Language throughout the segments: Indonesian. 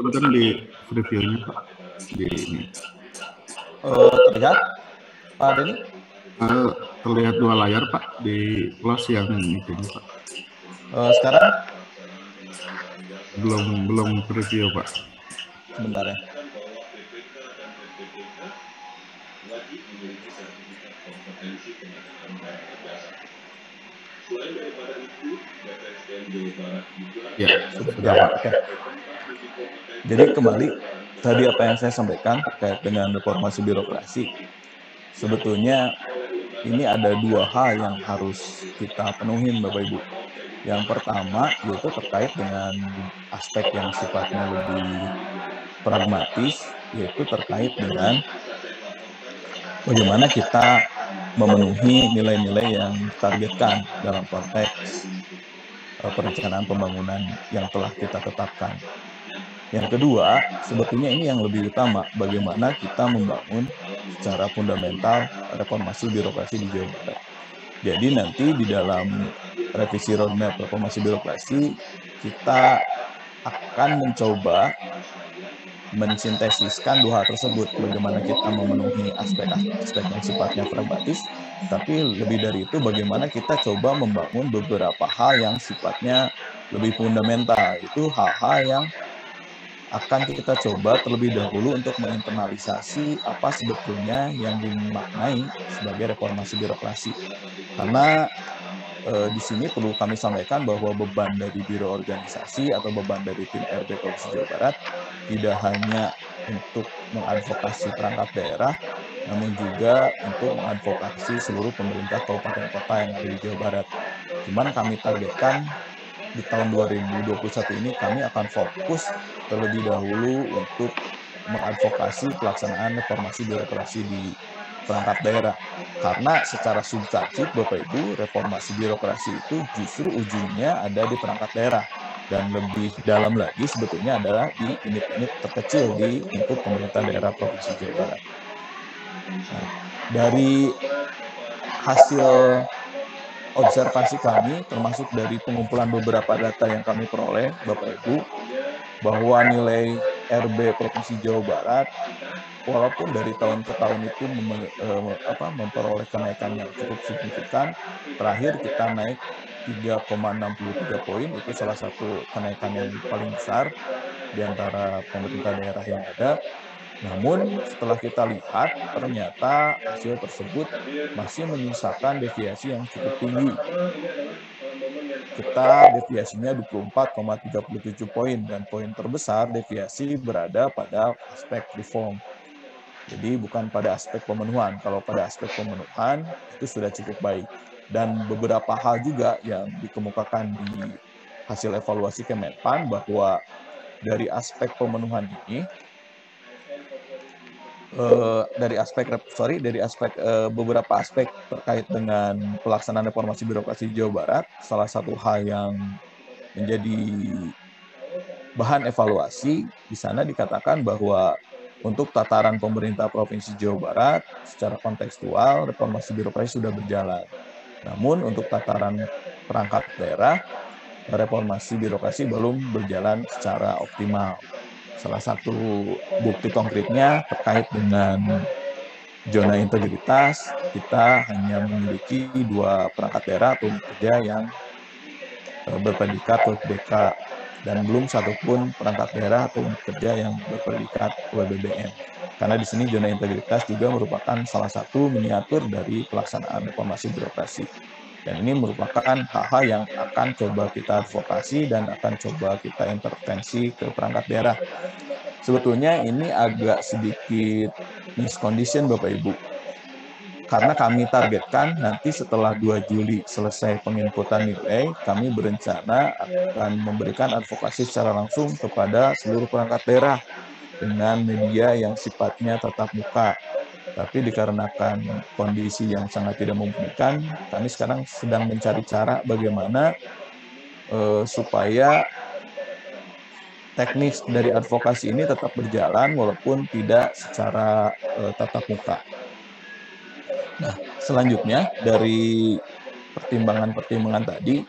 kan di previewnya Pak, di ini. Terlihat Pak Denny? Terlihat 2 layar Pak di close yang itunya Pak. Sekarang? Belum preview Pak. Sebentar ya. Ya, sudah Pak. Oke. Jadi kembali tadi apa yang saya sampaikan terkait dengan reformasi birokrasi, sebetulnya ini ada 2 hal yang harus kita penuhin Bapak Ibu. Yang pertama yaitu terkait dengan aspek yang sifatnya lebih pragmatis, yaitu terkait dengan bagaimana kita memenuhi nilai-nilai yang ditargetkan dalam konteks perencanaan pembangunan yang telah kita tetapkan. Yang kedua, sebetulnya ini yang lebih utama, bagaimana kita membangun secara fundamental reformasi birokrasi di Jawa Barat. Jadi nanti di dalam revisi roadmap reformasi birokrasi, kita akan mencoba mensintesiskan 2 hal tersebut, bagaimana kita memenuhi aspek-aspek yang sifatnya pragmatis, tapi lebih dari itu bagaimana kita coba membangun beberapa hal yang sifatnya lebih fundamental, itu hal-hal yang akan kita coba terlebih dahulu untuk menginternalisasi apa sebetulnya yang dimaknai sebagai reformasi birokrasi. Karena di sini perlu kami sampaikan bahwa beban dari Biro Organisasi atau beban dari tim RB Provinsi Jawa Barat tidak hanya untuk mengadvokasi perangkat daerah, namun juga untuk mengadvokasi seluruh pemerintah kabupaten kota yang ada di Jawa Barat. Cuman kami targetkan di tahun 2021 ini kami akan fokus terlebih dahulu untuk mengadvokasi pelaksanaan reformasi birokrasi di perangkat daerah. Karena secara substantif Bapak Ibu, reformasi birokrasi itu justru ujungnya ada di perangkat daerah. Dan lebih dalam lagi sebetulnya adalah di unit-unit terkecil di lingkup pemerintah daerah Provinsi Jawa Barat. Nah, dari hasil observasi kami, termasuk dari pengumpulan beberapa data yang kami peroleh, Bapak Ibu, bahwa nilai RB Provinsi Jawa Barat, walaupun dari tahun ke tahun itu memperoleh kenaikan yang cukup signifikan, terakhir kita naik 3,63 poin, itu salah satu kenaikan yang paling besar di antara pemerintah daerah yang ada. Namun setelah kita lihat, ternyata hasil tersebut masih menyisakan deviasi yang cukup tinggi. Kita deviasinya 24,37 poin, dan poin terbesar deviasi berada pada aspek reform. Jadi bukan pada aspek pemenuhan. Kalau pada aspek pemenuhan itu sudah cukup baik. Dan beberapa hal juga yang dikemukakan di hasil evaluasi Kemenpan bahwa dari aspek pemenuhan ini, beberapa aspek terkait dengan pelaksanaan reformasi birokrasi di Jawa Barat, salah satu hal yang menjadi bahan evaluasi di sana dikatakan bahwa untuk tataran pemerintah Provinsi Jawa Barat secara kontekstual reformasi birokrasi sudah berjalan. Namun untuk tataran perangkat daerah reformasi birokrasi belum berjalan secara optimal. Salah satu bukti konkretnya terkait dengan zona integritas, kita hanya memiliki 2 perangkat daerah atau unit kerja yang berpredikat WBK, dan belum satupun perangkat daerah atau unit kerja yang berpredikat WBBM. Karena di sini zona integritas juga merupakan salah satu miniatur dari pelaksanaan reformasi birokrasi. Dan ini merupakan hal-hal yang akan coba kita advokasi dan akan coba kita intervensi ke perangkat daerah. Sebetulnya ini agak sedikit miscondition Bapak Ibu. Karena kami targetkan nanti setelah 2 Juli selesai penginputan nilai, kami berencana akan memberikan advokasi secara langsung kepada seluruh perangkat daerah dengan media yang sifatnya tatap muka. Tapi dikarenakan kondisi yang sangat tidak memungkinkan, kami sekarang sedang mencari cara bagaimana supaya teknis dari advokasi ini tetap berjalan walaupun tidak secara tatap muka. Nah, selanjutnya dari pertimbangan-pertimbangan tadi,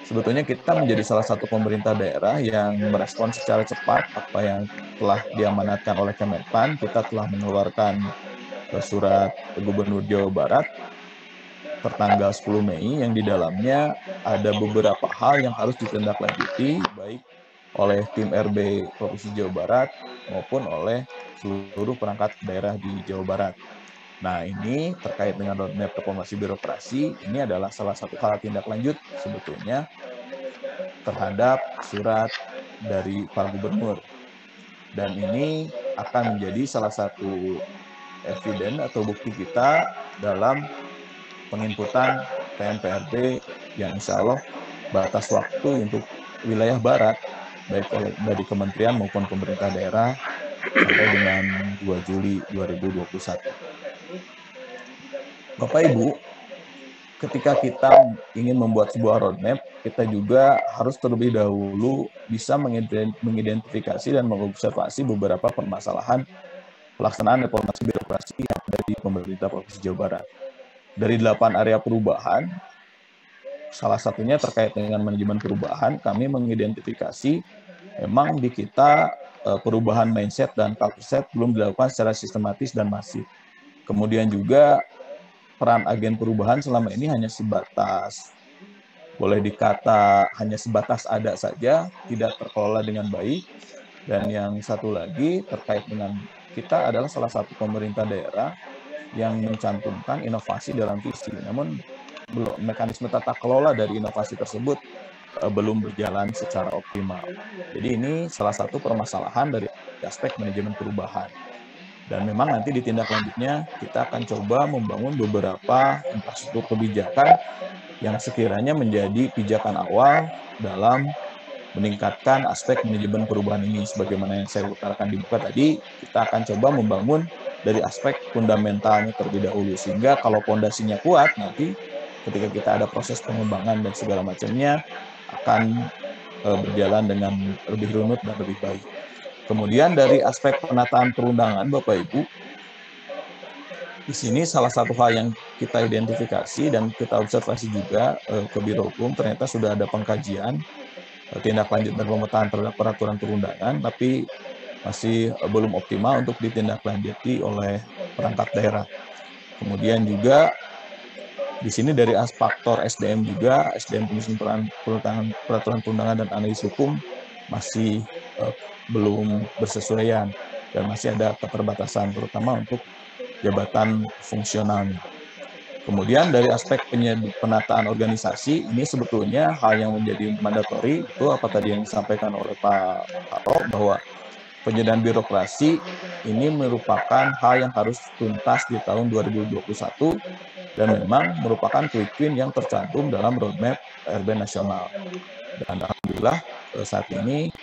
sebetulnya kita menjadi salah satu pemerintah daerah yang merespon secara cepat apa yang telah diamanatkan oleh Kemenpan. Kita telah mengeluarkan surat Gubernur Jawa Barat tertanggal 10 Mei yang di dalamnya ada beberapa hal yang harus ditindaklanjuti baik oleh tim RB Provinsi Jawa Barat maupun oleh seluruh perangkat daerah di Jawa Barat. Nah, ini terkait dengan roadmap reformasi birokrasi, ini adalah salah satu hal tindak lanjut sebetulnya terhadap surat dari para gubernur. Dan ini akan menjadi salah satu eviden atau bukti kita dalam penginputan TNPRB yang insya Allah batas waktu untuk wilayah barat, baik dari kementerian maupun pemerintah daerah, sampai dengan 2 Juli 2021. Bapak Ibu, ketika kita ingin membuat sebuah roadmap, kita juga harus terlebih dahulu bisa mengidentifikasi dan mengobservasi beberapa permasalahan pelaksanaan reformasi birokrasi yang ada di pemerintah Provinsi Jawa Barat. Dari 8 area perubahan, salah satunya terkait dengan manajemen perubahan, kami mengidentifikasi memang di kita perubahan mindset dan culture set belum dilakukan secara sistematis dan masif. Kemudian juga peran agen perubahan selama ini hanya sebatas, boleh dikata hanya sebatas ada saja, tidak terkelola dengan baik. Dan yang satu lagi terkait dengan kita adalah salah satu pemerintah daerah yang mencantumkan inovasi dalam visi. Namun mekanisme tata kelola dari inovasi tersebut belum berjalan secara optimal. Jadi ini salah satu permasalahan dari aspek manajemen perubahan. Dan memang nanti di tindak lanjutnya kita akan coba membangun beberapa infrastruktur kebijakan yang sekiranya menjadi pijakan awal dalam meningkatkan aspek manajemen perubahan ini. Sebagaimana yang saya utarakan di buka tadi, kita akan coba membangun dari aspek fundamentalnya terlebih dahulu. Sehingga kalau fondasinya kuat, nanti ketika kita ada proses pengembangan dan segala macamnya akan berjalan dengan lebih runut dan lebih baik. Kemudian dari aspek penataan perundangan, Bapak Ibu, di sini salah satu hal yang kita identifikasi dan kita observasi juga ke Biro Hukum, ternyata sudah ada pengkajian tindak lanjut dan pemetaan terhadap peraturan perundangan, tapi masih belum optimal untuk ditindaklanjuti oleh perangkat daerah. Kemudian juga di sini dari faktor SDM juga, SDM penyusunan peraturan perundangan dan analis hukum masih belum bersesuaian dan masih ada keterbatasan, terutama untuk jabatan fungsionalnya. Kemudian dari aspek penataan organisasi, ini sebetulnya hal yang menjadi mandatori, itu apa tadi yang disampaikan oleh Pak Aro, bahwa penyediaan birokrasi ini merupakan hal yang harus tuntas di tahun 2021, dan memang merupakan quick win yang tercantum dalam roadmap RB nasional. Dan alhamdulillah saat ini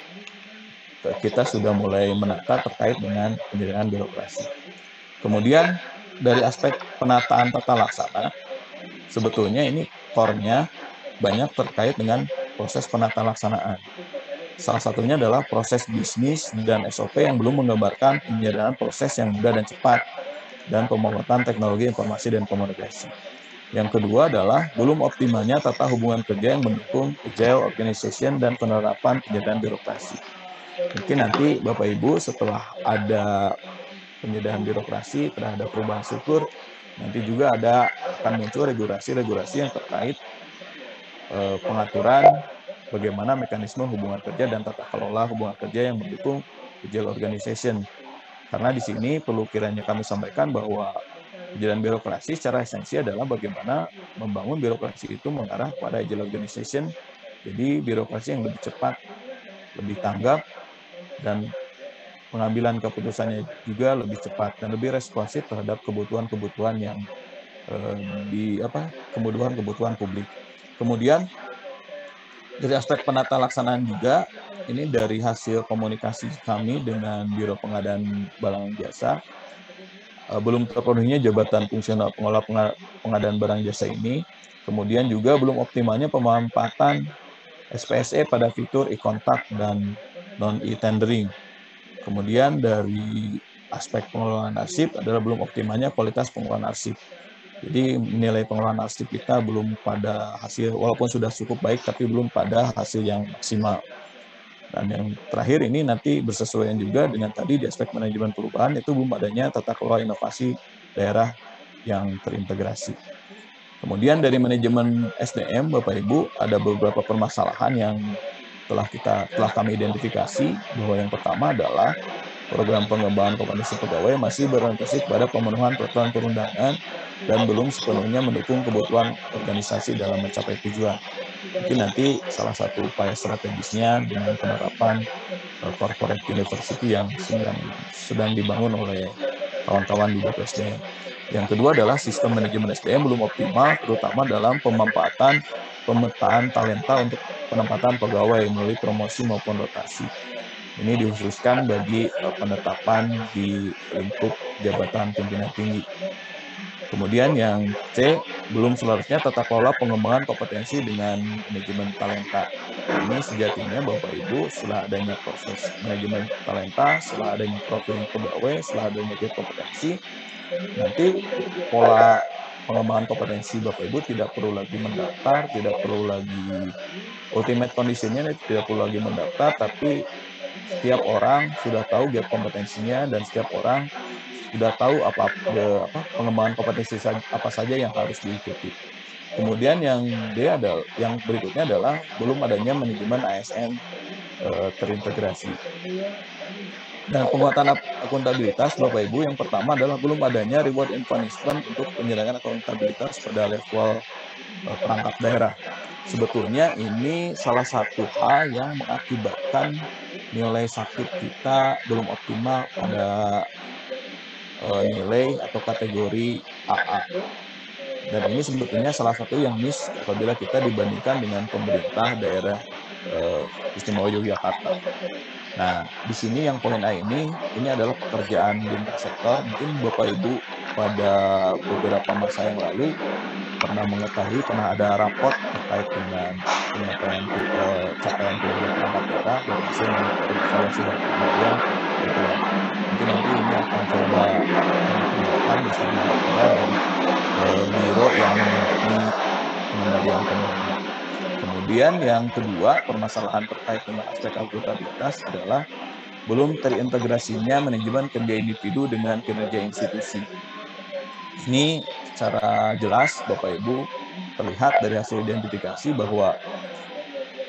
kita sudah mulai menata terkait dengan penyediaan birokrasi. Kemudian dari aspek penataan tata laksana, sebetulnya ini core-nya banyak terkait dengan proses penata laksanaan. Salah satunya adalah proses bisnis dan SOP yang belum menggambarkan penyediaan proses yang mudah dan cepat dan pemanfaatan teknologi informasi dan komunikasi. Yang kedua adalah belum optimalnya tata hubungan kerja yang mendukung agile organization dan penerapan penyediaan birokrasi. Mungkin nanti Bapak Ibu setelah ada penyediaan birokrasi terhadap perubahan struktur, nanti juga akan muncul regulasi-regulasi yang terkait pengaturan bagaimana mekanisme hubungan kerja dan tata kelola hubungan kerja yang mendukung agile organization. Karena di sini perlu kiranya kami sampaikan bahwa penyediaan birokrasi secara esensi adalah bagaimana membangun birokrasi itu mengarah pada agile organization, jadi birokrasi yang lebih cepat, lebih tanggap, dan pengambilan keputusannya juga lebih cepat dan lebih responsif terhadap kebutuhan-kebutuhan yang kebutuhan publik. Kemudian dari aspek penata laksanaan juga, ini dari hasil komunikasi kami dengan Biro Pengadaan Barang Jasa, belum terpenuhinya jabatan fungsional pengelola pengadaan barang jasa ini. Kemudian juga belum optimalnya pemanfaatan SPSE pada fitur e-kontak dan non-e-tendering. Kemudian dari aspek pengelolaan arsip adalah belum optimalnya kualitas pengelolaan arsip. Jadi nilai pengelolaan arsip kita belum pada hasil, walaupun sudah cukup baik, tapi belum pada hasil yang maksimal. Dan yang terakhir ini nanti bersesuaian juga dengan tadi di aspek manajemen perubahan, itu belum adanya tata kelola inovasi daerah yang terintegrasi. Kemudian dari manajemen SDM, Bapak Ibu, ada beberapa permasalahan yang telah kami identifikasi, bahwa yang pertama adalah program pengembangan kompetensi pegawai masih berorientasi pada pemenuhan peraturan perundangan dan belum sepenuhnya mendukung kebutuhan organisasi dalam mencapai tujuan. Mungkin nanti salah satu upaya strategisnya dengan penerapan corporate university yang sedang dibangun oleh kawan-kawan di BPSDM. Yang kedua adalah sistem manajemen SDM belum optimal, terutama dalam pemetaan talenta untuk penempatan pegawai melalui promosi maupun rotasi. Ini dikhususkan bagi penetapan di lingkup jabatan pimpinan tinggi. Kemudian yang C, belum selarasnya tata kelola pengembangan kompetensi dengan manajemen talenta. Nah, ini sejatinya Bapak Ibu, setelah adanya proses manajemen talenta, setelah adanya profiling pegawai, setelah adanya gap kompetensi, nanti pola pengembangan kompetensi Bapak Ibu tidak perlu lagi mendaftar, tidak perlu lagi ultimate conditionnya, tidak perlu lagi mendaftar, tapi setiap orang sudah tahu gap kompetensinya dan setiap orang sudah tahu apa pengembangan kompetensi apa saja yang harus diikuti. Kemudian yang yang berikutnya adalah belum adanya manajemen ASN terintegrasi. Dan penguatan akuntabilitas Bapak Ibu, yang pertama adalah belum adanya reward and punishment untuk penyelenggaraan akuntabilitas pada level perangkat daerah. Sebetulnya ini salah satu hal yang mengakibatkan nilai sakit kita belum optimal pada nilai atau kategori AA. Dan ini sebetulnya salah satu yang miss apabila kita dibandingkan dengan pemerintah daerah Istimewa Yogyakarta. Nah, di sini yang poin A ini adalah pekerjaan lintas sektor. Mungkin Bapak Ibu pada beberapa masa yang lalu pernah ada raport terkait dengan penyampaian capaian kinerja perangkat daerah dari hasil monitoring evaluasi dan pengendalian penilaian. Mungkin nanti ini akan coba kami kerjakan bersama Bapeda dan biro yang membimbingi pengendalian pembangunan. Kemudian yang kedua, permasalahan terkait dengan aspek akuntabilitas adalah belum terintegrasinya manajemen kerja individu dengan kinerja institusi. Ini secara jelas Bapak Ibu terlihat dari hasil identifikasi bahwa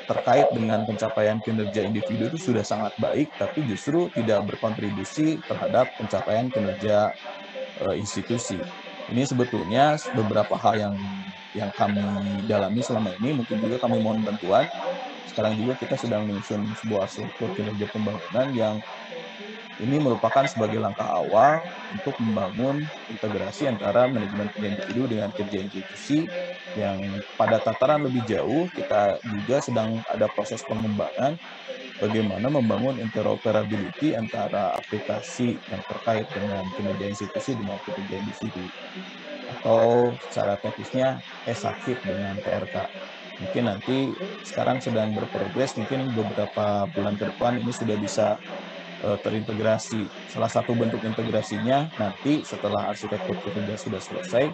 terkait dengan pencapaian kinerja individu itu sudah sangat baik, tapi justru tidak berkontribusi terhadap pencapaian kinerja institusi. Ini sebetulnya beberapa hal yang kami dalami selama ini, mungkin juga kami mohon bantuan. Sekarang juga kita sedang menyusun sebuah struktur kinerja pembangunan yang ini merupakan sebagai langkah awal untuk membangun integrasi antara manajemen kerja individu dengan kerja institusi, yang pada tataran lebih jauh kita juga sedang ada proses pengembangan bagaimana membangun interoperability antara aplikasi yang terkait dengan kinerja institusi dengan kinerja individu, atau secara teknisnya e-sakit dengan TRK. Mungkin nanti sekarang sedang berprogres, mungkin beberapa bulan ke depan ini sudah bisa terintegrasi. Salah satu bentuk integrasinya nanti setelah arsitektur kinerja sudah selesai,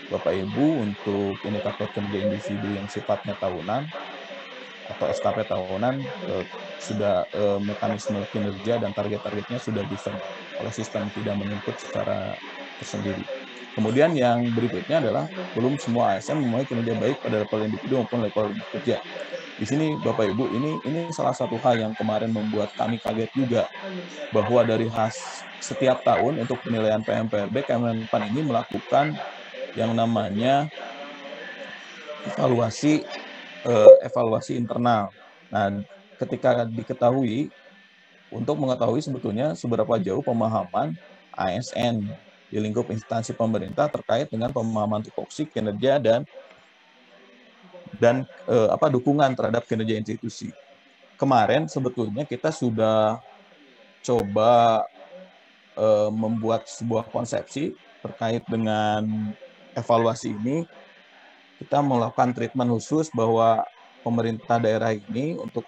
Bapak Ibu, untuk indikator kinerja individu yang sifatnya tahunan atau SKP tahunan sudah mekanisme kinerja dan target-targetnya sudah define oleh sistem, tidak men-input secara tersendiri. Kemudian yang berikutnya adalah belum semua ASN memulai kinerja baik pada level individu maupun level kerja. Di sini Bapak Ibu, ini salah satu hal yang kemarin membuat kami kaget juga, bahwa dari setiap tahun untuk penilaian PMPRB, Kemenpan ini melakukan yang namanya evaluasi internal. Nah, ketika diketahui, untuk mengetahui sebetulnya seberapa jauh pemahaman ASN di lingkup instansi pemerintah terkait dengan pemahaman tupoksi kinerja dan dukungan terhadap kinerja institusi. Kemarin sebetulnya kita sudah coba membuat sebuah konsepsi terkait dengan evaluasi ini. Kita melakukan treatment khusus bahwa pemerintah daerah ini untuk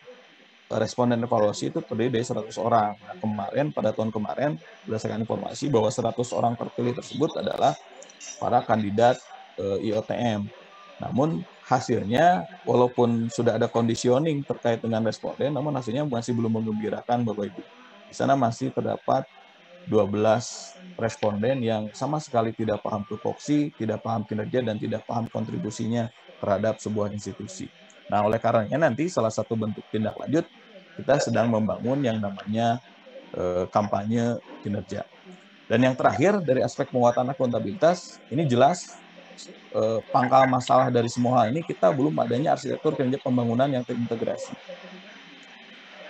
responden evaluasi itu terdiri dari 100 orang. Nah, pada tahun kemarin, berdasarkan informasi bahwa 100 orang terpilih tersebut adalah para kandidat IOTM. Namun hasilnya walaupun sudah ada conditioning terkait dengan responden, namun hasilnya masih belum menggembirakan Bapak Ibu. Di sana masih terdapat 12 responden yang sama sekali tidak paham tupoksi, tidak paham kinerja, dan tidak paham kontribusinya terhadap sebuah institusi. Nah, oleh karenanya nanti salah satu bentuk tindak lanjut kita sedang membangun yang namanya kampanye kinerja. Dan yang terakhir dari aspek penguatan akuntabilitas, ini jelas pangkal masalah dari semua hal ini kita belum adanya arsitektur kinerja pembangunan yang terintegrasi.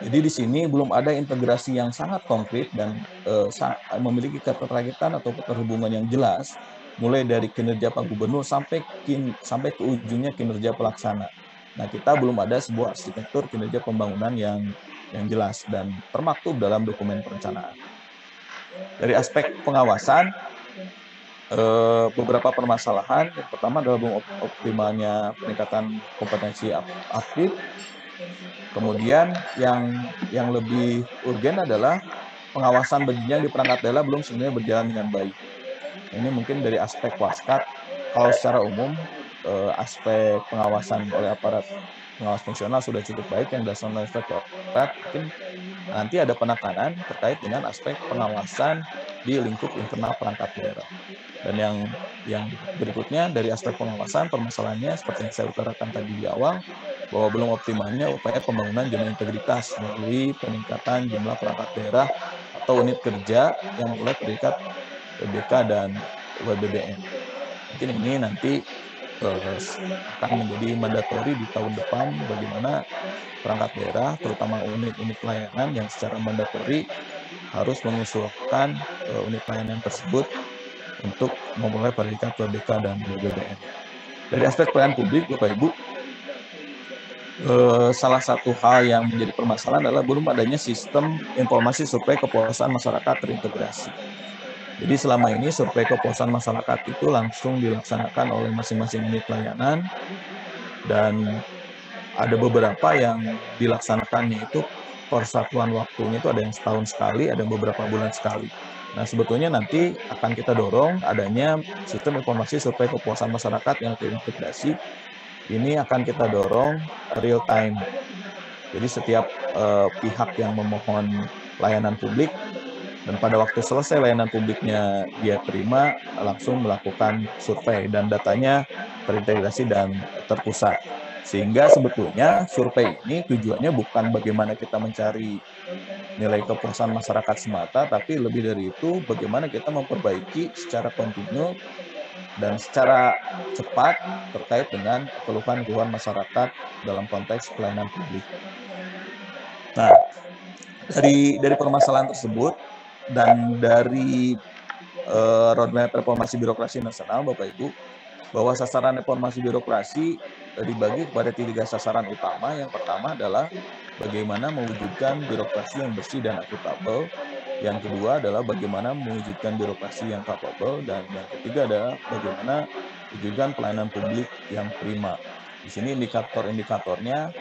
Jadi di sini belum ada integrasi yang sangat konkret dan memiliki keterkaitan atau keterhubungan yang jelas, mulai dari kinerja Pak Gubernur sampai ke ujungnya kinerja pelaksana. Nah, kita belum ada sebuah arsitektur kinerja pembangunan yang jelas dan termaktub dalam dokumen perencanaan. Dari aspek pengawasan, beberapa permasalahan. Yang pertama adalah belum optimalnya peningkatan kompetensi atlet. Kemudian yang lebih urgen adalah pengawasan berjenjang di perangkat daerah belum sebenarnya berjalan dengan baik. Ini mungkin dari aspek Waskat. Kalau secara umum aspek pengawasan oleh aparat pengawas fungsional sudah cukup baik yang dilaksanakan oleh inspektorat. Mungkin nanti ada penekanan terkait dengan aspek pengawasan di lingkup internal perangkat daerah. Dan yang berikutnya dari aspek pengawasan, permasalahannya seperti yang saya utarakan tadi di awal, bahwa belum optimalnya upaya pembangunan zona integritas melalui peningkatan jumlah perangkat daerah atau unit kerja yang mulai terikat PBK dan WBBN. Mungkin ini nanti akan menjadi mandatori di tahun depan bagaimana perangkat daerah, terutama unit-unit pelayanan yang secara mandatori harus mengusulkan unit pelayanan tersebut untuk memulai predikat PBK dan WBBN. Dari aspek pelayanan publik, Bapak Ibu, salah satu hal yang menjadi permasalahan adalah belum adanya sistem informasi survei kepuasan masyarakat terintegrasi. Jadi selama ini survei kepuasan masyarakat itu langsung dilaksanakan oleh masing-masing unit pelayanan, dan ada beberapa yang dilaksanakannya itu persatuan waktunya itu ada yang setahun sekali, ada yang beberapa bulan sekali. Nah, sebetulnya nanti akan kita dorong adanya sistem informasi survei kepuasan masyarakat yang terintegrasi. Ini akan kita dorong real time. Jadi setiap pihak yang memohon layanan publik dan pada waktu selesai layanan publiknya dia terima, langsung melakukan survei dan datanya terintegrasi dan terpusat. Sehingga sebetulnya survei ini tujuannya bukan bagaimana kita mencari nilai kepuasan masyarakat semata, tapi lebih dari itu bagaimana kita memperbaiki secara kontinu dan secara cepat terkait dengan keluhan-keluhan masyarakat dalam konteks pelayanan publik. Nah, dari permasalahan tersebut dan dari roadmap reformasi birokrasi nasional, Bapak Ibu, bahwa sasaran reformasi birokrasi dibagi kepada 3 sasaran utama. Yang pertama adalah bagaimana mewujudkan birokrasi yang bersih dan akuntabel. Yang kedua adalah bagaimana mewujudkan birokrasi yang capable. Dan yang ketiga adalah bagaimana mewujudkan pelayanan publik yang prima. Di sini indikator-indikatornya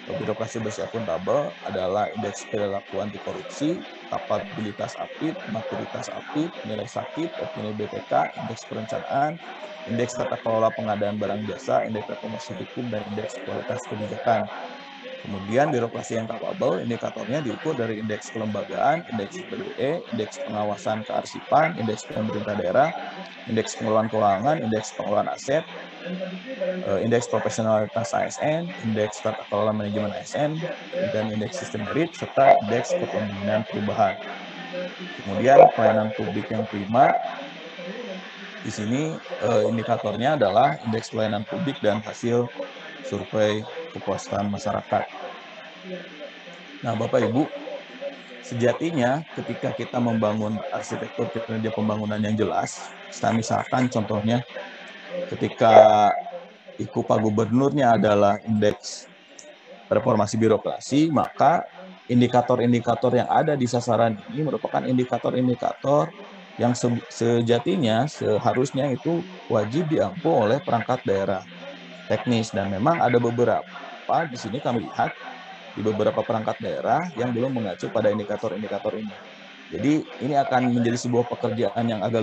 birokrasi bersih akuntabel adalah indeks perilaku anti korupsi, kapabilitas apit, maturitas apit, nilai sakit, opini BPK, indeks perencanaan, indeks tata kelola pengadaan barang jasa, indeks reformasi hukum, dan indeks kualitas kebijakan. Kemudian birokrasi yang capable, indikatornya diukur dari indeks kelembagaan, indeks PDE, indeks pengawasan kearsipan, indeks pemerintah daerah, indeks pengelolaan keuangan, indeks pengelolaan aset, indeks profesionalitas ASN, indeks tata kelola manajemen ASN, dan indeks sistem merit, serta indeks kepemimpinan perubahan. Kemudian pelayanan publik yang prima, di sini indikatornya adalah indeks pelayanan publik dan hasil survei kepuasan masyarakat. Nah, Bapak Ibu, sejatinya ketika kita membangun arsitektur kinerja pembangunan yang jelas, misalkan contohnya ketika IKU Pak Gubernurnya adalah indeks reformasi birokrasi, maka indikator-indikator yang ada di sasaran ini merupakan indikator-indikator yang sejatinya seharusnya itu wajib diampu oleh perangkat daerah teknis. Dan memang ada beberapa di sini kami lihat di beberapa perangkat daerah yang belum mengacu pada indikator-indikator ini. Jadi ini akan menjadi sebuah pekerjaan yang agak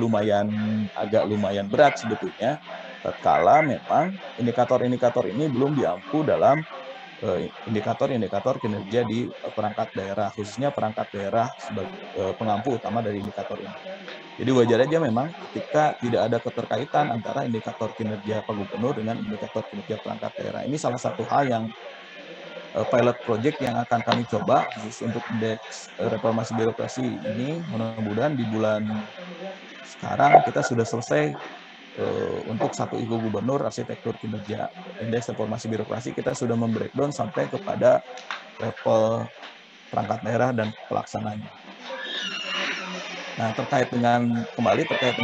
lumayan berat sebetulnya, tatkala memang indikator-indikator ini belum diampu dalam indikator-indikator kinerja di perangkat daerah, khususnya perangkat daerah sebagai pengampu utama dari indikator ini. Jadi wajar aja memang ketika tidak ada keterkaitan antara indikator kinerja Pak Gubernur dengan indikator kinerja perangkat daerah. Ini salah satu hal yang pilot project yang akan kami coba khusus untuk indeks reformasi birokrasi ini. Mudah-mudahan di bulan sekarang kita sudah selesai untuk satu IGO Gubernur arsitektur kinerja indeks reformasi birokrasi. Kita sudah membreakdown sampai kepada level perangkat daerah dan pelaksananya. Nah, terkait dengan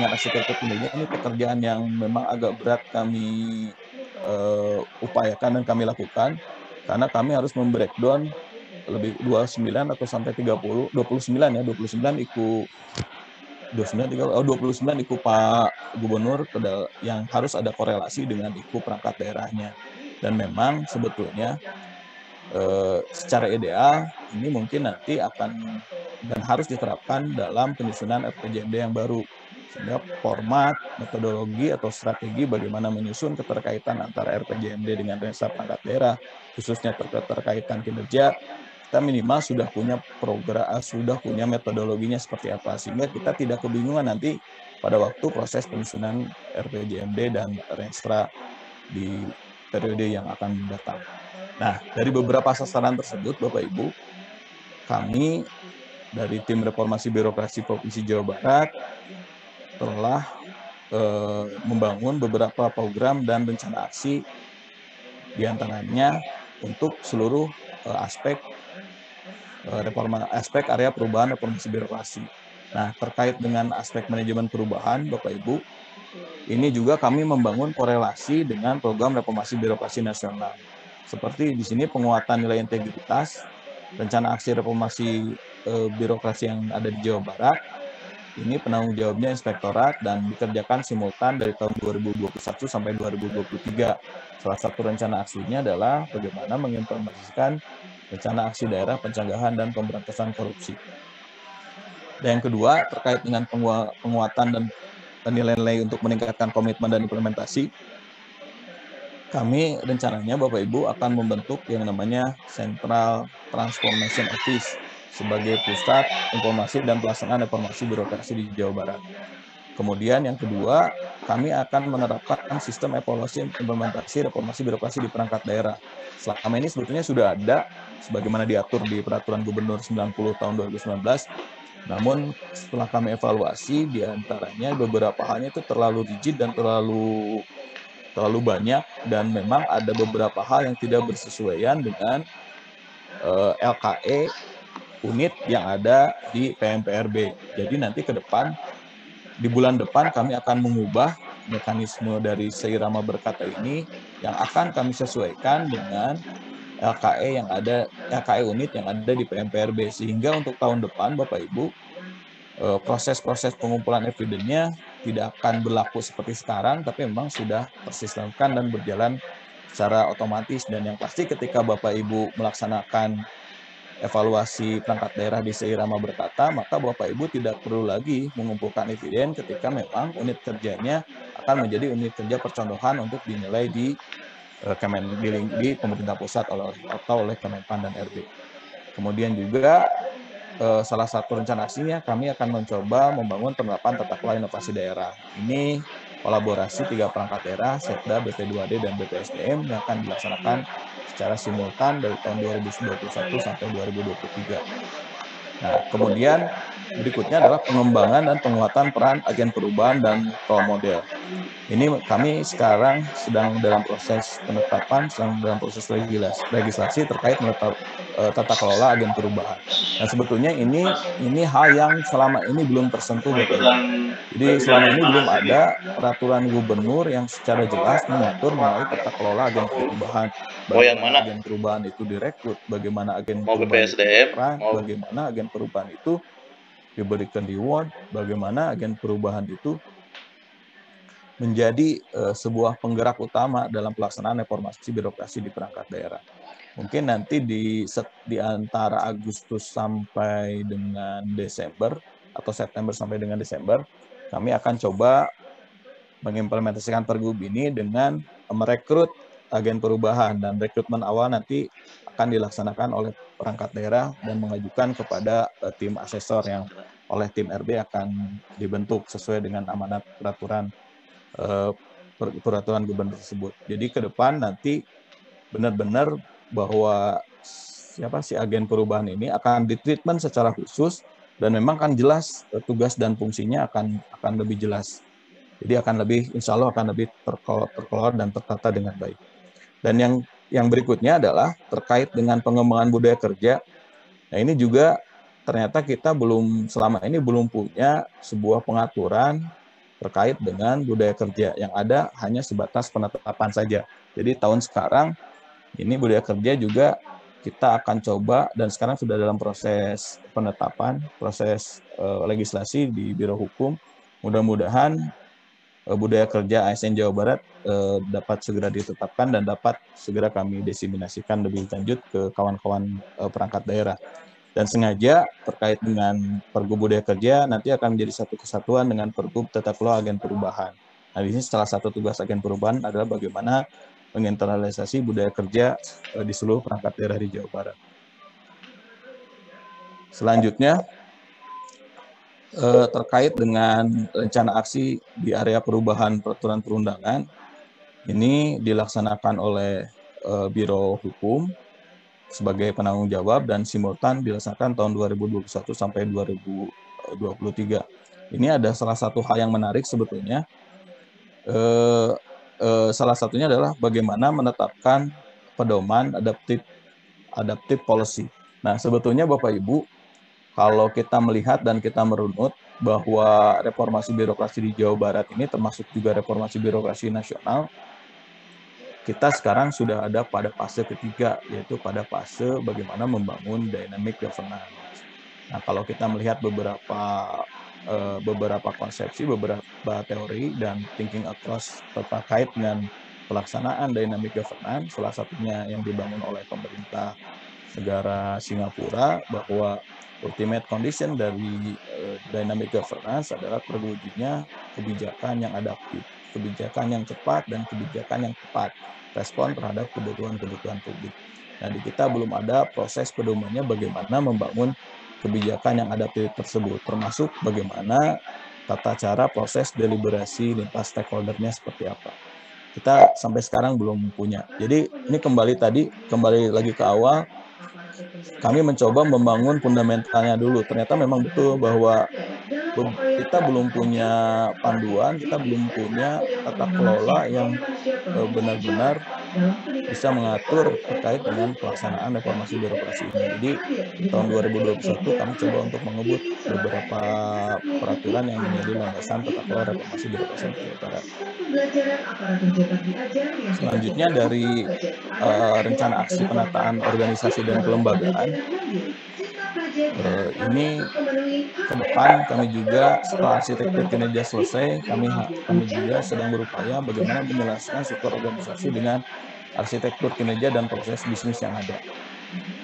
arsitektur kinerja, ini pekerjaan yang memang agak berat kami upayakan dan kami lakukan, karena kami harus membreakdown lebih 29 atau sampai 30, 29 ya, 29 IKU Pak Gubernur yang harus ada korelasi dengan IKU perangkat daerahnya. Dan memang sebetulnya secara ideal ini mungkin nanti akan dan harus diterapkan dalam penyusunan RPJMD yang baru, sehingga format, metodologi atau strategi bagaimana menyusun keterkaitan antara RPJMD dengan Renstra perangkat daerah, khususnya terkaitan kinerja, kita minimal sudah punya sudah punya metodologinya seperti apa, sehingga kita tidak kebingungan nanti pada waktu proses penyusunan RPJMD dan Renstra di periode yang akan datang. Nah, dari beberapa sasaran tersebut, Bapak Ibu, kami dari tim reformasi birokrasi Provinsi Jawa Barat telah membangun beberapa program dan rencana aksi, diantaranya untuk seluruh aspek area perubahan reformasi birokrasi. Nah, terkait dengan aspek manajemen perubahan, Bapak Ibu, ini juga kami membangun korelasi dengan program reformasi birokrasi nasional. Seperti di sini penguatan nilai integritas, rencana aksi reformasi birokrasi yang ada di Jawa Barat, ini penanggung jawabnya inspektorat dan dikerjakan simultan dari tahun 2021 sampai 2023. Salah satu rencana aksinya adalah bagaimana mengimplementasikan rencana aksi daerah pencegahan dan pemberantasan korupsi. Dan yang kedua, terkait dengan penguatan dan nilai-nilai untuk meningkatkan komitmen dan implementasi, kami rencananya Bapak Ibu akan membentuk yang namanya Central Transformation Office sebagai pusat informasi dan pelaksanaan reformasi birokrasi di Jawa Barat. Kemudian yang kedua, kami akan menerapkan sistem evaluasi implementasi reformasi birokrasi di perangkat daerah. Selama ini sebetulnya sudah ada, sebagaimana diatur di Peraturan Gubernur 90 tahun 2019, namun setelah kami evaluasi, diantaranya beberapa halnya itu terlalu rigid dan terlalu banyak, dan memang ada beberapa hal yang tidak bersesuaian dengan LKE unit yang ada di PMPRB. Jadi nanti ke depan, di bulan depan kami akan mengubah mekanisme dari seirama berkata ini yang akan kami sesuaikan dengan LKE unit yang ada di PMPRB, sehingga untuk tahun depan Bapak Ibu proses-proses pengumpulan evidennya tidak akan berlaku seperti sekarang, tapi memang sudah tersistemkan dan berjalan secara otomatis. Dan yang pasti ketika Bapak Ibu melaksanakan evaluasi perangkat daerah di seirama berkata, maka Bapak Ibu tidak perlu lagi mengumpulkan eviden ketika memang unit kerjanya akan menjadi unit kerja percontohan untuk dinilai di pemerintah pusat atau oleh Kemenpan dan RB. Kemudian juga salah satu rencana aksinya kami akan mencoba membangun penerapan tata kelola inovasi daerah. Ini kolaborasi 3 perangkat daerah, Setda, BP2D, dan BPSDM yang akan dilaksanakan secara simultan dari tahun 2021 sampai 2023. Nah, kemudian berikutnya adalah pengembangan dan penguatan peran agen perubahan dan role model. Ini kami sekarang sedang dalam proses penetapan, sedang dalam proses legislasi terkait tata kelola agen perubahan. Nah, sebetulnya ini hal yang selama ini belum tersentuh, Bapak Ibu. Jadi selama ini belum ada peraturan gubernur yang secara jelas mengatur mengenai tata kelola agen perubahan. Bagaimana agen perubahan itu direkrut, bagaimana agen perubahan itu berperan, bagaimana agen perubahan itu diberikan reward, bagaimana agen perubahan itu menjadi sebuah penggerak utama dalam pelaksanaan reformasi birokrasi di perangkat daerah. Mungkin nanti di antara Agustus sampai dengan Desember, atau September sampai dengan Desember, kami akan coba mengimplementasikan Pergub ini dengan merekrut agen perubahan, dan rekrutmen awal nanti akan dilaksanakan oleh perangkat daerah dan mengajukan kepada tim asesor yang oleh tim RB akan dibentuk sesuai dengan amanat peraturan gubernur tersebut. Jadi ke depan nanti benar-benar bahwa si agen perubahan ini akan ditreatment secara khusus dan memang kan jelas tugas dan fungsinya akan lebih jelas. Jadi akan lebih, insya Allah akan lebih terkelola dan tertata dengan baik. Dan yang berikutnya adalah terkait dengan pengembangan budaya kerja. Nah ini juga ternyata kita selama ini belum punya sebuah pengaturan terkait dengan budaya kerja, yang ada hanya sebatas penetapan saja. Jadi tahun sekarang ini budaya kerja juga kita akan coba, dan sekarang sudah dalam proses penetapan, proses legislasi di Biro Hukum. Mudah-mudahan budaya kerja ASN Jawa Barat dapat segera ditetapkan dan dapat segera kami diseminasikan lebih lanjut ke kawan-kawan perangkat daerah. Dan sengaja terkait dengan Pergub Budaya Kerja nanti akan menjadi satu kesatuan dengan Pergub Tata Kelola Agen Perubahan. Nah, di sini salah satu tugas agen perubahan adalah bagaimana menginternalisasi budaya kerja di seluruh perangkat daerah di Jawa Barat. Selanjutnya, terkait dengan rencana aksi di area perubahan peraturan perundangan, ini dilaksanakan oleh Biro Hukum sebagai penanggung jawab dan simultan dilaksanakan tahun 2021 sampai 2023. Ini ada salah satu hal yang menarik sebetulnya. Salah satunya adalah bagaimana menetapkan pedoman adaptive policy. Nah, sebetulnya Bapak Ibu, kalau kita melihat dan kita merunut bahwa reformasi birokrasi di Jawa Barat ini termasuk juga reformasi birokrasi nasional, kita sekarang sudah ada pada fase ketiga, yaitu pada fase bagaimana membangun dynamic governance. Nah, kalau kita melihat beberapa konsepsi, beberapa teori dan thinking across terkait dengan pelaksanaan dynamic governance, salah satunya yang dibangun oleh pemerintah negara Singapura, bahwa ultimate condition dari dynamic governance adalah terwujudnya kebijakan yang adaptif, kebijakan yang cepat, dan kebijakan yang tepat respon terhadap kebutuhan-kebutuhan publik. Nah, di kita belum ada proses pedomannya bagaimana membangun kebijakan yang adaptif tersebut, termasuk bagaimana tata cara proses deliberasi lintas stakeholder-nya seperti apa. Kita sampai sekarang belum punya. Jadi ini kembali lagi ke awal, kami mencoba membangun fundamentalnya dulu. Ternyata memang betul bahwa kita belum punya panduan, kita belum punya tata kelola yang benar-benar bisa mengatur terkait dengan pelaksanaan reformasi birokrasi ini. Jadi di tahun 2021 kami coba untuk mengebut beberapa peraturan yang menjadi landasan tata kelola reformasi birokrasi di Jawa Barat. Selanjutnya dari rencana aksi penataan organisasi dan kelembagaan, ini ke depan kami juga setelah arsitektur kinerja selesai, kami juga sedang berupaya bagaimana menjelaskan struktur organisasi dengan arsitektur kinerja dan proses bisnis yang ada.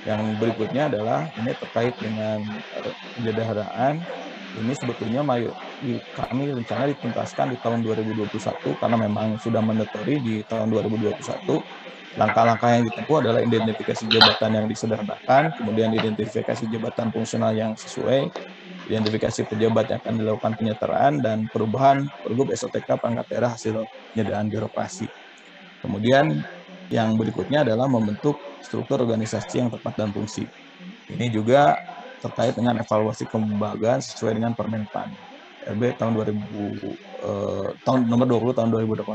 Yang berikutnya adalah ini terkait dengan penyederhanaan. Ini sebetulnya kami rencana dituntaskan di tahun 2021 karena memang sudah mandatory di tahun 2021. Langkah-langkah yang ditempuh adalah identifikasi jabatan yang disederhanakan, kemudian identifikasi jabatan fungsional yang sesuai, identifikasi pejabat yang akan dilakukan penyetaraan, dan perubahan Pergub SOTK perangkat daerah hasil penyederhanaan birokrasi. Kemudian yang berikutnya adalah membentuk struktur organisasi yang tepat dan fungsi. Ini juga terkait dengan evaluasi kelembagaan sesuai dengan Permenpan RB tahun nomor 20 tahun 2018.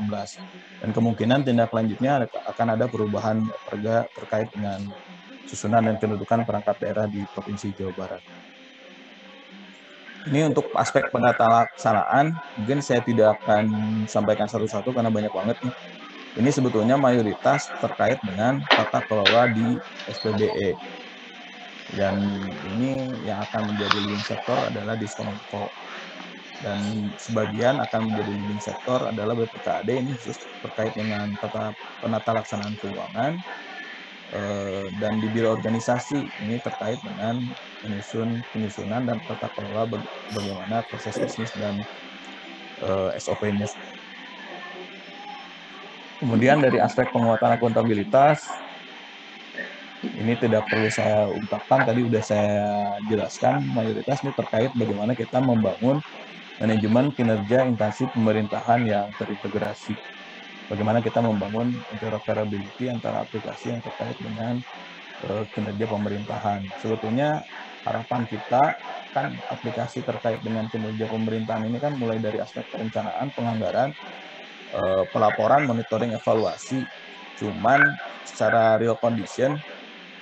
Dan kemungkinan tindak lanjutnya akan ada perubahan perda terkait dengan susunan dan kedudukan perangkat daerah di Provinsi Jawa Barat. Ini untuk aspek penata laksanaan, mungkin saya tidak akan sampaikan satu-satu karena banyak banget nih. Ini sebetulnya mayoritas terkait dengan tata kelola di SPBE. Dan ini yang akan menjadi leading sektor adalah Diskominfo. Dan sebagian akan menjadi leading sektor adalah BPKAD, ini khusus terkait dengan penata laksanaan keuangan. dan di biro organisasi ini terkait dengan penyusunan dan tata kelola bagaimana proses bisnis dan SOP-nya. Kemudian dari aspek penguatan akuntabilitas, ini tidak perlu saya ungkapkan, tadi sudah saya jelaskan, mayoritas ini terkait bagaimana kita membangun manajemen kinerja instansi pemerintahan yang terintegrasi. Bagaimana kita membangun interoperability antara aplikasi yang terkait dengan kinerja pemerintahan. Sebetulnya harapan kita kan aplikasi terkait dengan kinerja pemerintahan ini kan mulai dari aspek perencanaan, penganggaran, pelaporan, monitoring, evaluasi. Cuman secara real condition,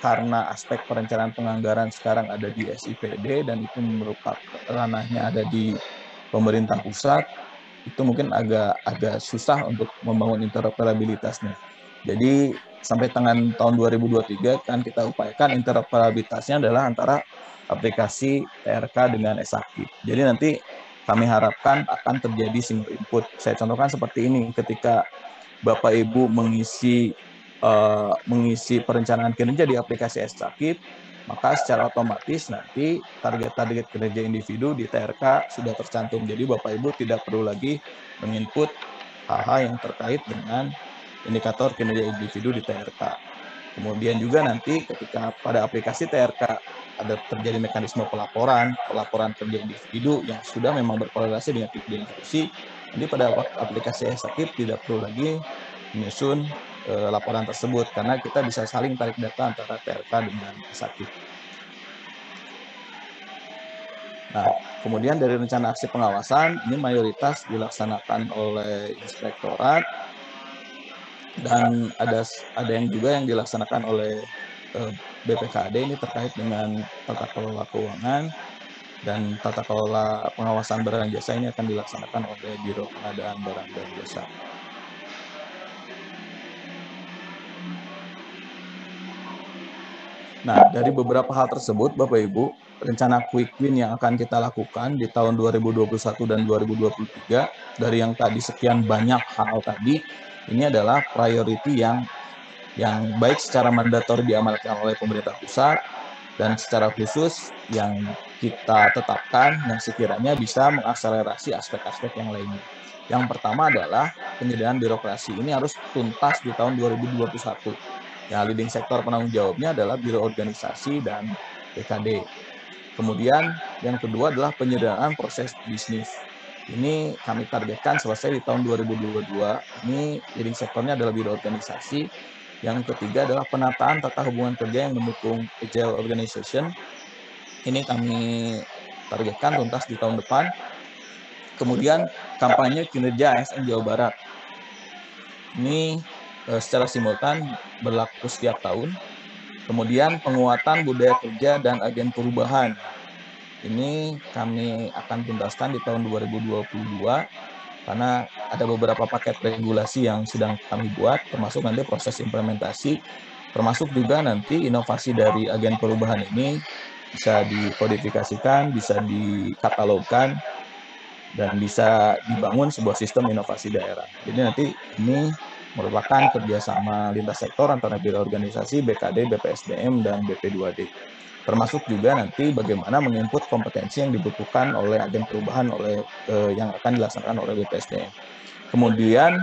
karena aspek perencanaan penganggaran sekarang ada di SIPD dan itu merupakan ranahnya ada di pemerintah pusat, itu mungkin agak susah untuk membangun interoperabilitasnya. Jadi sampai tahun 2023 kan kita upayakan interoperabilitasnya adalah antara aplikasi TRK dengan eSakti. Jadi nanti kami harapkan akan terjadi single input. Saya contohkan seperti ini, ketika Bapak Ibu mengisi perencanaan kinerja di aplikasi eSakti, maka secara otomatis nanti target-target kinerja individu di TRK sudah tercantum. Jadi Bapak Ibu tidak perlu lagi menginput hal-hal yang terkait dengan indikator kinerja individu di TRK. Kemudian juga nanti ketika pada aplikasi TRK ada terjadi mekanisme pelaporan kerja individu yang sudah memang berkorelasi dengan kinerja institusi, nanti pada aplikasi eSakti tidak perlu lagi menyusun laporan tersebut karena kita bisa saling tarik data antara TRK dengan eSakti. Nah, kemudian dari rencana aksi pengawasan ini mayoritas dilaksanakan oleh inspektorat dan ada yang juga yang dilaksanakan oleh BPKAD ini terkait dengan tata kelola keuangan dan tata kelola pengawasan barang jasa ini akan dilaksanakan oleh Biro Pengadaan Barang dan Jasa. Nah, dari beberapa hal tersebut, Bapak Ibu, rencana quick win yang akan kita lakukan di tahun 2021 dan 2023, dari yang tadi sekian banyak hal tadi, ini adalah priority yang baik secara mandatori diamalkan oleh pemerintah pusat, dan secara khusus yang kita tetapkan yang sekiranya bisa mengakselerasi aspek-aspek yang lainnya. Yang pertama adalah penyediaan birokrasi ini harus tuntas di tahun 2021. Ya, leading sektor penanggung jawabnya adalah Biro Organisasi dan BKD. Kemudian yang kedua adalah penyederhanaan proses bisnis. Ini kami targetkan selesai di tahun 2022. Ini leading sektornya adalah Biro Organisasi. Yang ketiga adalah penataan tata hubungan kerja yang mendukung agile organization. Ini kami targetkan tuntas di tahun depan. Kemudian kampanye kinerja ASN Jawa Barat. Ini secara simultan berlaku setiap tahun. Kemudian penguatan budaya kerja dan agen perubahan. Ini kami akan tuntaskan di tahun 2022 karena ada beberapa paket regulasi yang sedang kami buat, termasuk nanti proses implementasi, termasuk juga nanti inovasi dari agen perubahan ini bisa dikodifikasikan, bisa dikatalogkan, dan bisa dibangun sebuah sistem inovasi daerah. Jadi nanti ini merupakan kerjasama lintas sektor antara Biro Organisasi, BKD, BPSDM, dan BP2D. Termasuk juga nanti bagaimana menginput kompetensi yang dibutuhkan oleh agen perubahan yang akan dilaksanakan oleh BPSDM. Kemudian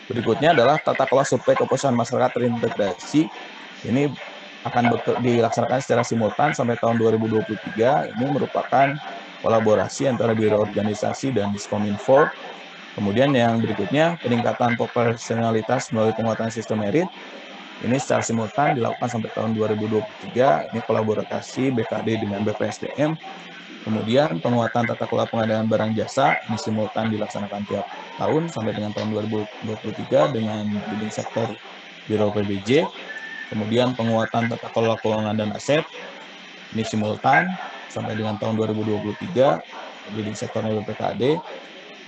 berikutnya adalah tata kelola survei kepuasan masyarakat terintegrasi. Ini akan dilaksanakan secara simultan sampai tahun 2023. Ini merupakan kolaborasi antara Biro Organisasi dan Diskominfo. Kemudian yang berikutnya, peningkatan profesionalitas melalui penguatan sistem merit. Ini secara simultan dilakukan sampai tahun 2023. Ini kolaborasi BKD dengan BPSDM. Kemudian penguatan tata kelola pengadaan barang jasa ini simultan dilaksanakan tiap tahun sampai dengan tahun 2023 dengan leading sektor Biro PBJ. Kemudian penguatan tata kelola keuangan dan aset ini simultan sampai dengan tahun 2023 leading sektornya BPKAD.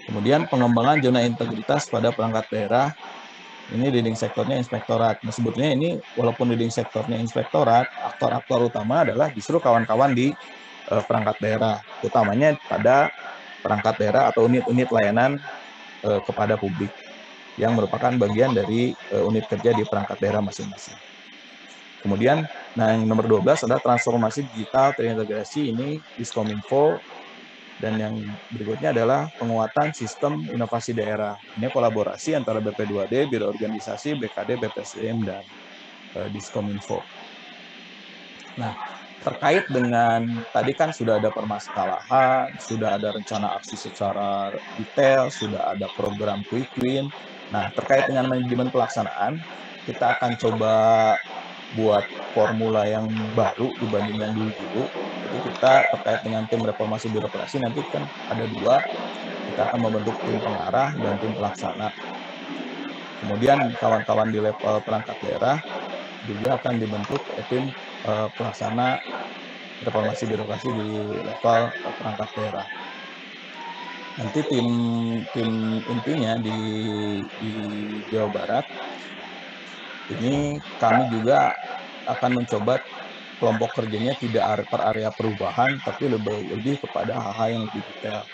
Kemudian pengembangan zona integritas pada perangkat daerah ini leading sektornya inspektorat. Nah, sebetulnya ini walaupun leading sektornya inspektorat, aktor-aktor utama adalah justru kawan-kawan di perangkat daerah, utamanya pada perangkat daerah atau unit-unit layanan kepada publik yang merupakan bagian dari unit kerja di perangkat daerah masing-masing. Kemudian, yang nomor 12 adalah transformasi digital terintegrasi, ini Diskominfo. Dan yang berikutnya adalah penguatan sistem inovasi daerah. Ini kolaborasi antara BP2D, Biro Organisasi, BKD, BPSDM, dan Diskominfo. Nah, terkait dengan tadi kan sudah ada permasalahan, sudah ada rencana aksi secara detail, sudah ada program quick win. Nah, terkait dengan manajemen pelaksanaan, kita akan coba buat formula yang baru dibanding yang dulu-dulu. Jadi kita terkait dengan tim reformasi birokrasi nanti kan ada 2, kita akan membentuk tim pengarah dan tim pelaksana. Kemudian kawan-kawan di level perangkat daerah juga akan dibentuk tim pelaksana reformasi birokrasi di level perangkat daerah. Nanti tim intinya di Jawa Barat ini kami juga akan mencoba kelompok kerjanya tidak per area perubahan, tapi lebih kepada hal-hal yang lebih detail.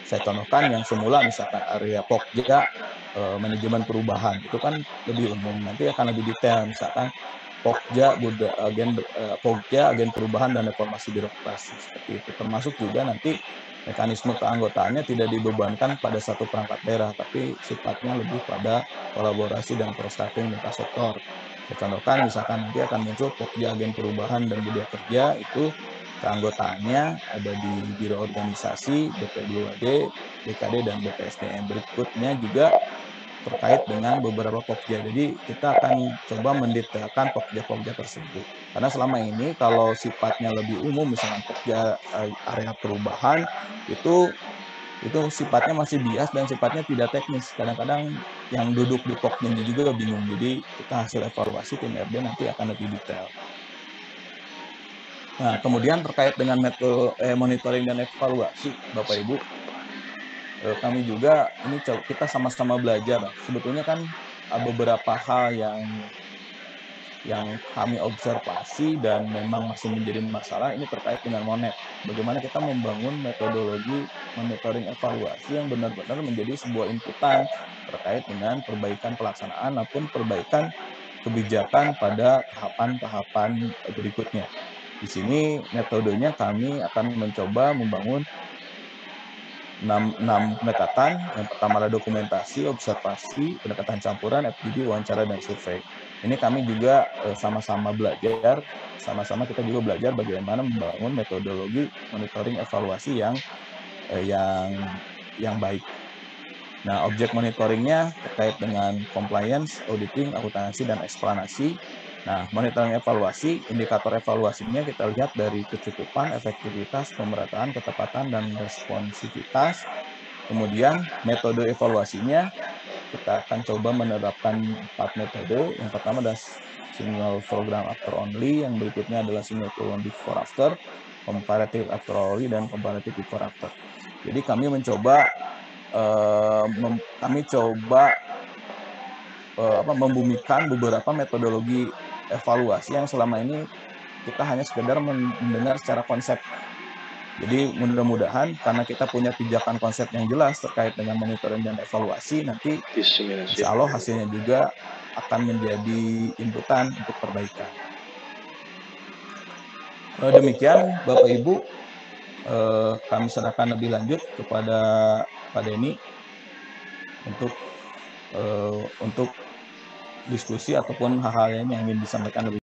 Saya contohkan yang semula misalkan area Pokja, manajemen perubahan, itu kan lebih umum, nanti akan lebih detail, misalkan Pokja, agen perubahan dan reformasi birokrasi, seperti itu. Termasuk juga nanti mekanisme keanggotaannya tidak dibebankan pada satu perangkat daerah, tapi sifatnya lebih pada kolaborasi dan cross-cutting lintas sektor. Saya contohkan misalkan nanti akan muncul Pokja Agen Perubahan dan Budaya Kerja, itu keanggotaannya ada di Biro Organisasi, BP2D, BKD, dan BPSDM. Berikutnya juga terkait dengan beberapa Pokja. Jadi kita akan coba mendetailkan Pokja-Pokja tersebut. Karena selama ini kalau sifatnya lebih umum, misalkan Pokja area perubahan, itu sifatnya masih bias dan sifatnya tidak teknis. Kadang-kadang yang duduk di Pokja juga bingung. Jadi kita hasil evaluasi tim RD nanti akan lebih detail. Nah, kemudian terkait dengan metode monitoring dan evaluasi, Bapak Ibu, kami juga ini kita sama-sama belajar. Sebetulnya kan beberapa hal yang kami observasi dan memang masih menjadi masalah ini terkait dengan Monet. Bagaimana kita membangun metodologi monitoring evaluasi yang benar-benar menjadi sebuah inputan terkait dengan perbaikan pelaksanaan maupun perbaikan kebijakan pada tahapan-tahapan berikutnya. Di sini metodenya kami akan mencoba membangun 6 pendekatan. Yang pertama adalah dokumentasi, observasi, pendekatan campuran, FGD, wawancara, dan survei. Ini kami juga sama-sama belajar, sama-sama kita juga belajar bagaimana membangun metodologi monitoring evaluasi yang baik. Nah, objek monitoringnya terkait dengan compliance, auditing, akuntansi, dan eksplanasi. Nah, monitoring evaluasi, indikator evaluasinya kita lihat dari kecukupan, efektivitas, pemerataan, ketepatan, dan responsivitas. Kemudian metode evaluasinya kita akan coba menerapkan 4 metode. Yang pertama adalah single program after only, yang berikutnya adalah single program before after, comparative after only, dan comparative before after. Jadi kami mencoba membumikan beberapa metodologi evaluasi yang selama ini kita hanya sekedar mendengar secara konsep. Jadi mudah-mudahan karena kita punya pijakan konsep yang jelas terkait dengan monitoring dan evaluasi, nanti insya Allah hasilnya juga akan menjadi inputan untuk perbaikan. Demikian Bapak Ibu, kami serahkan lebih lanjut kepada Pak Denny untuk diskusi ataupun hal-hal yang ingin disampaikan lebih